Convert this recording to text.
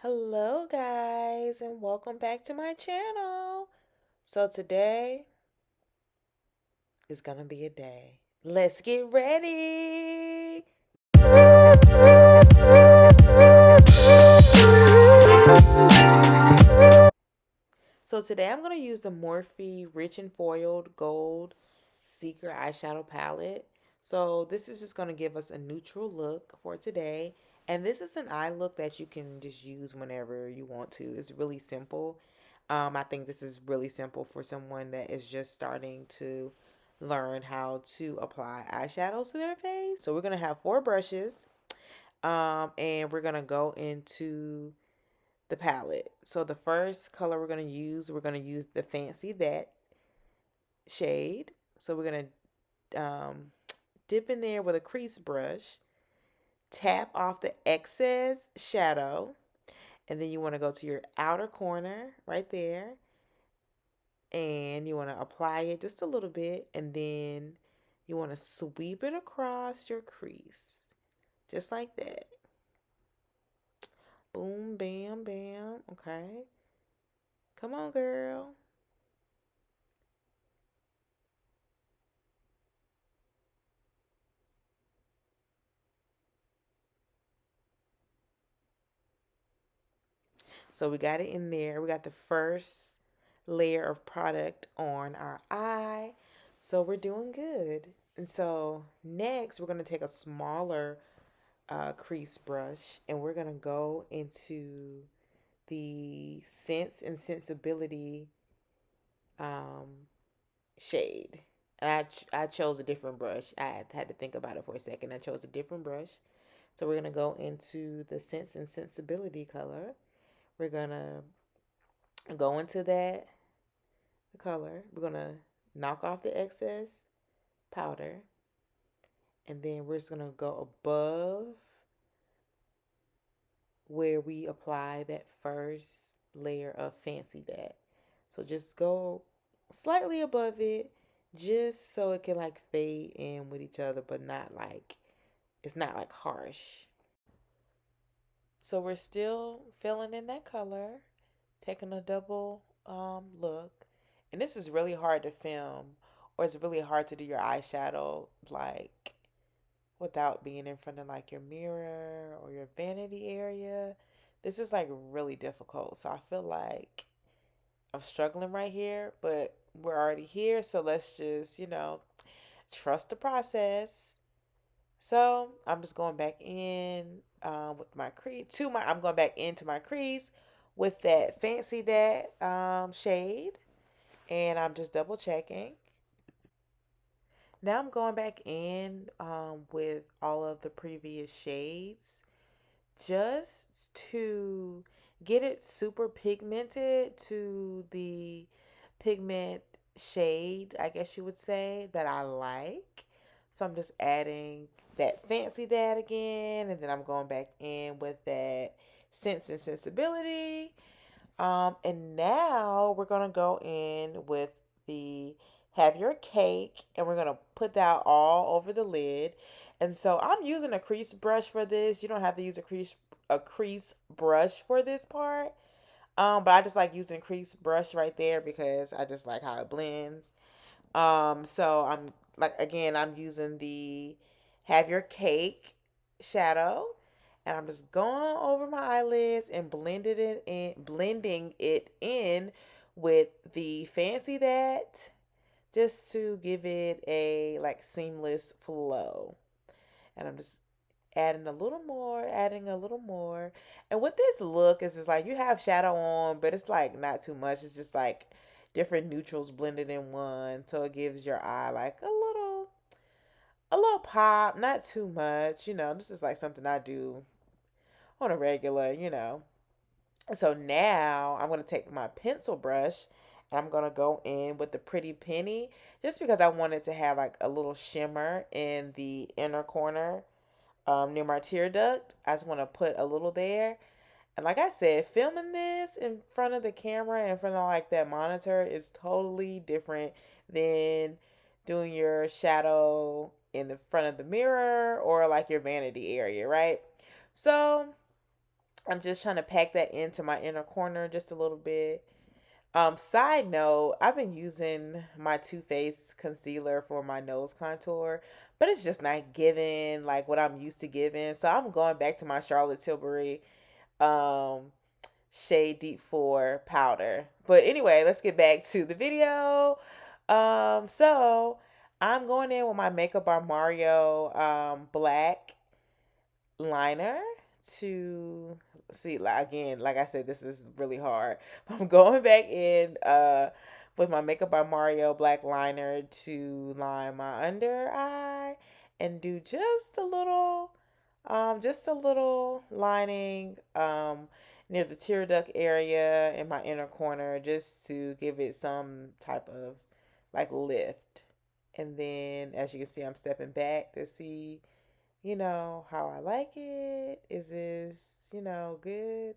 Hello, guys, and welcome back to my channel. So, today is gonna be a day. Let's get ready. So, today I'm gonna use the Morphe Rich and Foiled Gold Seeker Eyeshadow Palette. So, this is just gonna give us a neutral look for today. And this is an eye look that you can just use whenever you want to. It's really simple. I think this is really simple for someone that is just starting to learn how to apply eyeshadows to their face. So we're gonna have four brushes, and we're gonna go into the palette. So the first color we're gonna use the Fancy That shade. So we're gonna dip in there with a crease brush, tap off the excess shadow, and then you want to go to your outer corner right there, and you want to apply it just a little bit, and then you want to sweep it across your crease just like that. Boom, bam, bam. Okay, come on, girl. So we got it in there. We got the first layer of product on our eye, so we're doing good. And so next we're going to take a smaller crease brush, and we're going to go into the Sense and Sensibility um, shade. And I chose a different brush. I had to think about it for a second. I chose a different brush. So we're going to go into the Sense and Sensibility color. We're going to go into that color. We're going to knock off the excess powder. And then we're just going to go above where we apply that first layer of Fancy That. So just go slightly above it, just so it can like fade in with each other, but not like, it's not like harsh. So we're still filling in that color, taking a double look. And this is really hard to film, or it's really hard to do your eyeshadow like without being in front of like your mirror or your vanity area. This is like really difficult. So I feel like I'm struggling right here, but we're already here. So let's just, trust the process. So I'm just going back in with my crease I'm going back into my crease with that Fancy That shade, and I'm just double checking. Now I'm going back in with all of the previous shades just to get it super pigmented to the pigment shade, I guess you would say, that I like. So I'm just adding that Fancy That again, and then I'm going back in with that Sense and Sensibility. And now we're gonna go in with the Have Your Cake, and we're gonna put that all over the lid. And so I'm using a crease brush for this. You don't have to use a crease brush for this part. But I just like using crease brush right there because I just like how it blends. So I'm like, again, I'm using the Have Your Cake shadow, and I'm just going over my eyelids and blending it in with the Fancy That, just to give it a like seamless flow. And I'm just adding a little more. And what this look is like you have shadow on, but it's like not too much. It's just like different neutrals blended in one. So it gives your eye like a little pop, not too much. This is like something I do on a regular. So now I'm going to take my pencil brush and I'm going to go in with the Pretty Penny, just because I wanted to have like a little shimmer in the inner corner near my tear duct. I just want to put a little there. And like I said, filming this in front of the camera, in front of like that monitor, is totally different than doing your shadow in the front of the mirror or like your vanity area, right? So I'm just trying to pack that into my inner corner just a little bit. Side note, I've been using my Too Faced concealer for my nose contour, but it's just not giving like what I'm used to giving. So I'm going back to my Charlotte Tilbury um shade Deep 4 powder. But anyway, let's get back to the video. So I'm going in with my Makeup by Mario black liner to see, like, again, like I said, this is really hard. I'm going back in with my Makeup by Mario black liner to line my under eye and do just a little lining near the tear duct area in my inner corner, just to give it some type of like lift. And then as you can see, I'm stepping back to see, how I like it. Is this, good?